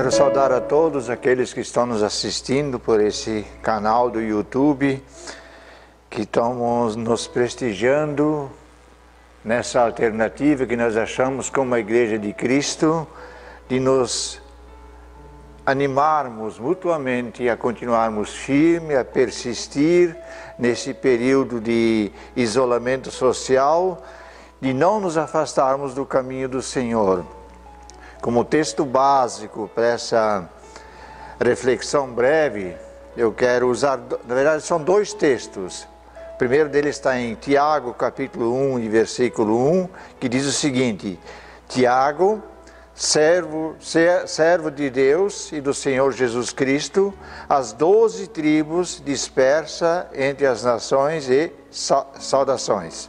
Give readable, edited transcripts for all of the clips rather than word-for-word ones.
Quero saudar a todos aqueles que estão nos assistindo por esse canal do YouTube, que estão nos prestigiando nessa alternativa que nós achamos como a Igreja de Cristo, de nos animarmos mutuamente a continuarmos firmes, a persistir nesse período de isolamento social, de não nos afastarmos do caminho do Senhor. Como texto básico para essa reflexão breve, eu quero usar, na verdade são dois textos. O primeiro deles está em Tiago, capítulo 1 e versículo 1, que diz o seguinte: Tiago, servo de Deus e do Senhor Jesus Cristo, as 12 tribos dispersa entre as nações e saudações.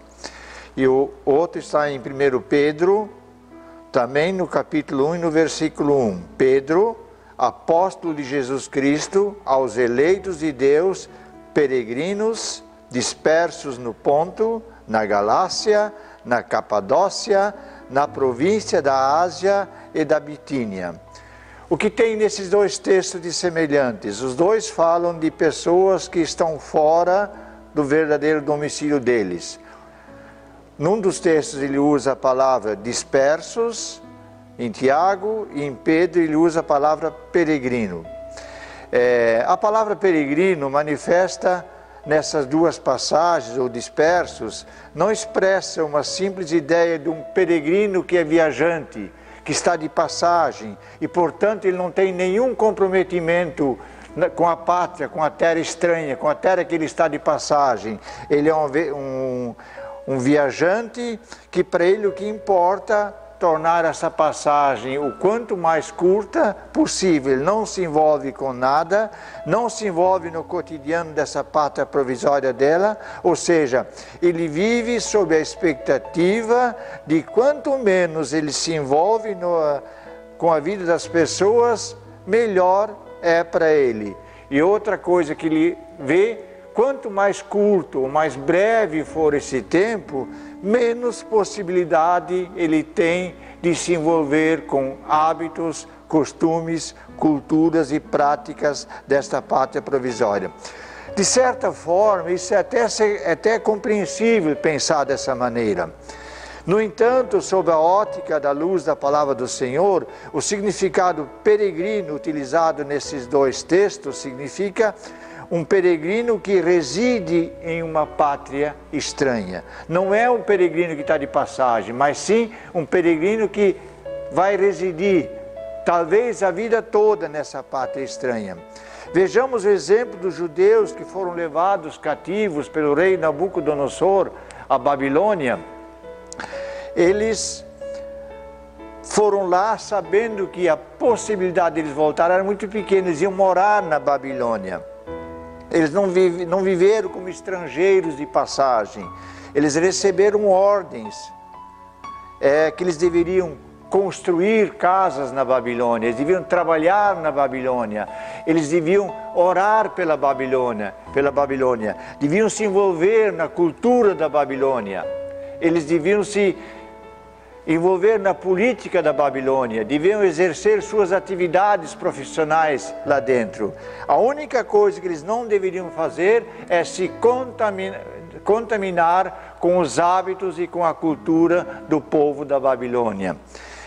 E o outro está em 1 Pedro, também no capítulo 1 e no versículo 1. Pedro, apóstolo de Jesus Cristo, aos eleitos de Deus, peregrinos, dispersos no Ponto, na Galácia, na Capadócia, na província da Ásia e da Bitínia. O que tem nesses dois textos de semelhantes? Os dois falam de pessoas que estão fora do verdadeiro domicílio deles. Num dos textos ele usa a palavra dispersos, em Tiago, e em Pedro ele usa a palavra peregrino. A palavra peregrino manifesta nessas duas passagens, ou dispersos, não expressa uma simples ideia de um peregrino que é viajante, que está de passagem, e portanto ele não tem nenhum comprometimento com a pátria, com a terra estranha, com a terra que ele está de passagem. Ele é um viajante que para ele o que importa tornar essa passagem o quanto mais curta possível. Ele não se envolve com nada, não se envolve no cotidiano dessa pátria provisória dela, ou seja, ele vive sob a expectativa de quanto menos ele se envolve com a vida das pessoas, melhor é para ele. E outra coisa que ele vê, quanto mais curto ou mais breve for esse tempo, menos possibilidade ele tem de se envolver com hábitos, costumes, culturas e práticas desta pátria provisória. De certa forma, isso é até compreensível pensar dessa maneira. No entanto, sob a ótica da luz da palavra do Senhor, o significado peregrino utilizado nesses dois textos significa um peregrino que reside em uma pátria estranha. Não é um peregrino que está de passagem, mas sim um peregrino que vai residir, talvez a vida toda, nessa pátria estranha. Vejamos o exemplo dos judeus que foram levados cativos pelo rei Nabucodonosor à Babilônia. Eles foram lá sabendo que a possibilidade de eles voltarem era muito pequena, eles iam morar na Babilônia. Eles não viveram como estrangeiros de passagem. Eles receberam ordens que eles deveriam construir casas na Babilônia, eles deviam trabalhar na Babilônia, eles deviam orar pela Babilônia, deviam se envolver na cultura da Babilônia, eles deviam se envolver na política da Babilônia, deviam exercer suas atividades profissionais lá dentro. A única coisa que eles não deveriam fazer é se contaminar com os hábitos e com a cultura do povo da Babilônia.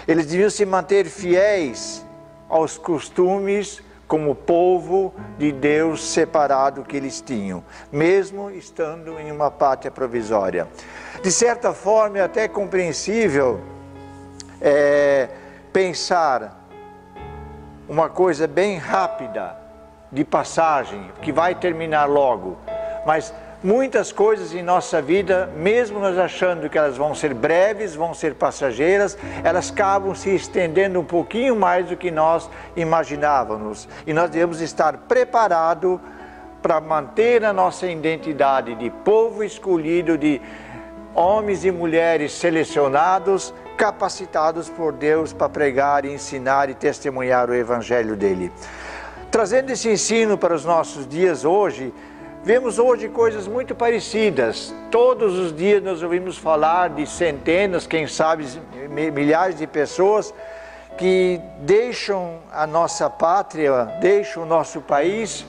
Eles deviam se manter fiéis aos costumes como povo de Deus separado que eles tinham, mesmo estando em uma pátria provisória. De certa forma, é até compreensível pensar uma coisa bem rápida, de passagem, que vai terminar logo. Mas muitas coisas em nossa vida, mesmo nós achando que elas vão ser breves, vão ser passageiras, elas acabam se estendendo um pouquinho mais do que nós imaginávamos. E nós devemos estar preparados para manter a nossa identidade de povo escolhido, de homens e mulheres selecionados, capacitados por Deus para pregar, ensinar e testemunhar o Evangelho dele. Trazendo esse ensino para os nossos dias hoje, vemos hoje coisas muito parecidas. Todos os dias nós ouvimos falar de centenas, quem sabe milhares de pessoas que deixam a nossa pátria, deixam o nosso país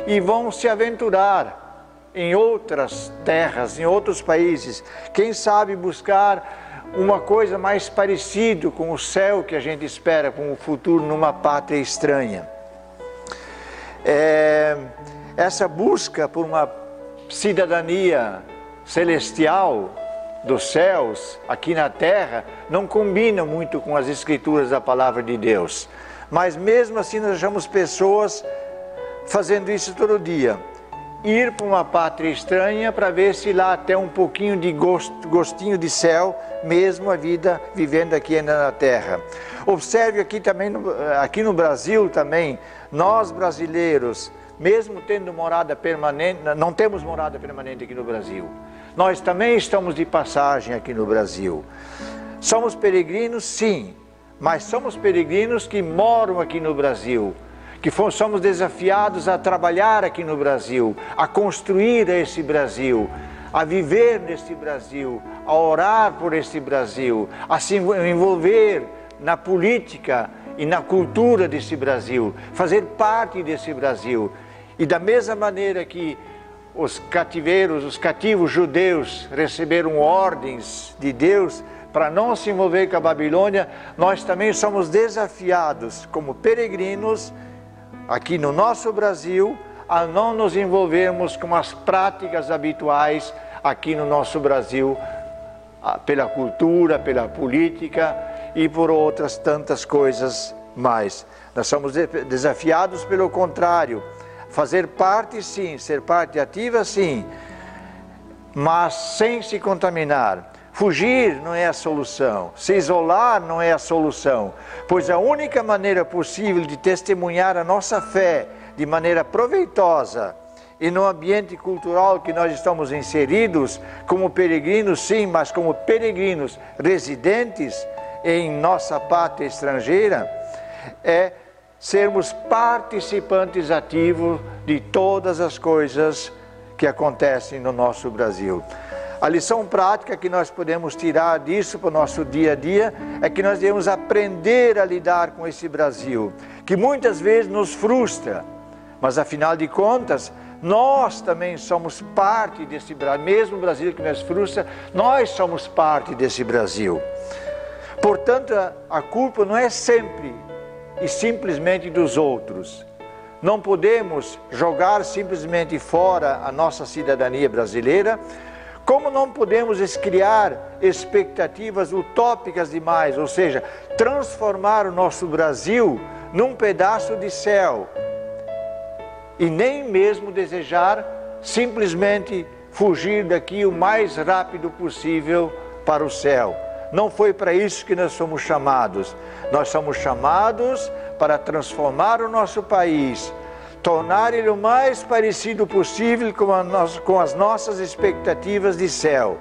e vão se aventurar em outras terras, em outros países. Quem sabe buscar uma coisa mais parecida com o céu que a gente espera, com o futuro numa pátria estranha. Essa busca por uma cidadania celestial dos céus aqui na terra não combina muito com as escrituras da palavra de Deus, mas mesmo assim nós achamos pessoas fazendo isso todo dia, ir para uma pátria estranha para ver se lá tem um pouquinho de gostinho de céu, mesmo a vida vivendo aqui ainda na terra. Observe aqui também, aqui no Brasil também, nós brasileiros, mesmo tendo morada permanente, não temos morada permanente aqui no Brasil. Nós também estamos de passagem aqui no Brasil. Somos peregrinos, sim, mas somos peregrinos que moram aqui no Brasil, que somos desafiados a trabalhar aqui no Brasil, a construir esse Brasil, a viver neste Brasil, a orar por este Brasil, a se envolver na política e na cultura desse Brasil, fazer parte desse Brasil. E da mesma maneira que os cativos judeus receberam ordens de Deus para não se envolver com a Babilônia, nós também somos desafiados como peregrinos aqui no nosso Brasil a não nos envolvermos com as práticas habituais aqui no nosso Brasil, pela cultura, pela política e por outras tantas coisas mais. Nós somos desafiados pelo contrário, fazer parte sim, ser parte ativa sim, mas sem se contaminar. Fugir não é a solução, se isolar não é a solução, pois a única maneira possível de testemunhar a nossa fé de maneira proveitosa e no ambiente cultural que nós estamos inseridos, como peregrinos sim, mas como peregrinos residentes em nossa pátria estrangeira, é sermos participantes ativos de todas as coisas que acontecem no nosso Brasil. A lição prática que nós podemos tirar disso para o nosso dia a dia é que nós devemos aprender a lidar com esse Brasil, que muitas vezes nos frustra, mas afinal de contas, nós também somos parte desse Brasil, mesmo o Brasil que nos frustra, nós somos parte desse Brasil. Portanto, a culpa não é sempre e simplesmente dos outros. Não podemos jogar simplesmente fora a nossa cidadania brasileira, como não podemos criar expectativas utópicas demais, ou seja, transformar o nosso Brasil num pedaço de céu e nem mesmo desejar simplesmente fugir daqui o mais rápido possível para o céu. Não foi para isso que nós somos chamados. Nós somos chamados para transformar o nosso país, tornar ele o mais parecido possível com as nossas expectativas de céu.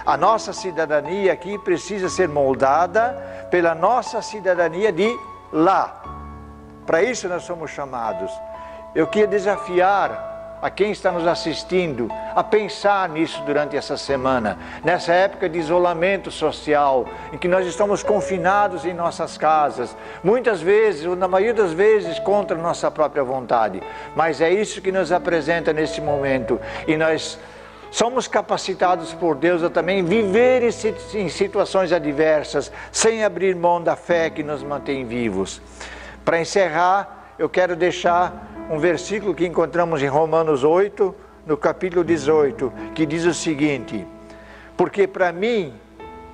A nossa cidadania aqui precisa ser moldada pela nossa cidadania de lá. Para isso nós somos chamados. Eu queria desafiar a quem está nos assistindo a pensar nisso durante essa semana, nessa época de isolamento social, em que nós estamos confinados em nossas casas, muitas vezes, ou na maioria das vezes, contra a nossa própria vontade, mas é isso que nos apresenta nesse momento, e nós somos capacitados por Deus a também viver em situações adversas, sem abrir mão da fé que nos mantém vivos. Para encerrar, eu quero deixar um versículo que encontramos em Romanos 8, no capítulo 18, que diz o seguinte: porque para mim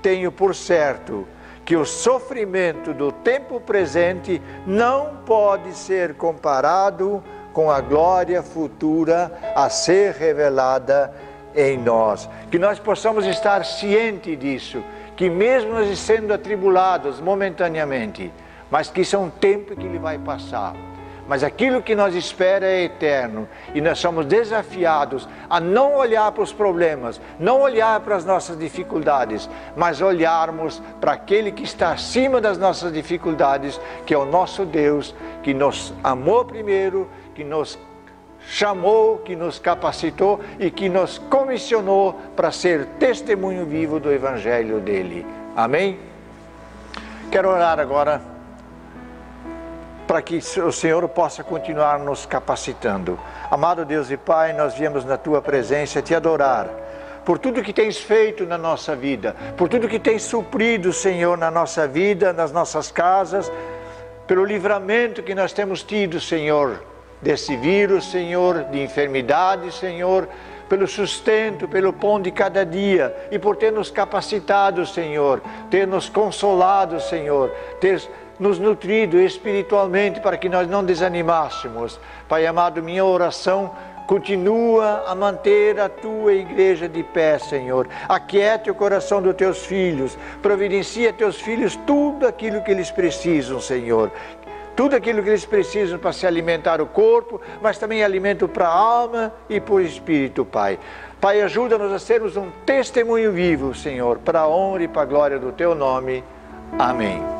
tenho por certo que o sofrimento do tempo presente não pode ser comparado com a glória futura a ser revelada em nós. Que nós possamos estar cientes disso, que mesmo nós sendo atribulados momentaneamente, mas que isso é um tempo que ele vai passar. Mas aquilo que nós espera é eterno, e nós somos desafiados a não olhar para os problemas, não olhar para as nossas dificuldades, mas olharmos para aquele que está acima das nossas dificuldades, que é o nosso Deus, que nos amou primeiro, que nos chamou, que nos capacitou e que nos comissionou para ser testemunho vivo do Evangelho dele. Amém? Quero orar agora para que o Senhor possa continuar nos capacitando. Amado Deus e Pai, nós viemos na Tua presença Te adorar, por tudo que Tens feito na nossa vida, por tudo que Tens suprido, Senhor, na nossa vida, nas nossas casas, pelo livramento que nós temos tido, Senhor, desse vírus, Senhor, de enfermidade, Senhor, pelo sustento, pelo pão de cada dia e por ter nos capacitado, Senhor, ter nos consolado, Senhor, ter nos nutrido espiritualmente para que nós não desanimássemos. Pai amado, minha oração continua a manter a Tua igreja de pé, Senhor. Aquiete o coração dos Teus filhos, providencia a Teus filhos tudo aquilo que eles precisam, Senhor. Tudo aquilo que eles precisam para se alimentar o corpo, mas também alimento para a alma e para o espírito, Pai. Pai, ajuda-nos a sermos um testemunho vivo, Senhor, para a honra e para a glória do Teu nome. Amém.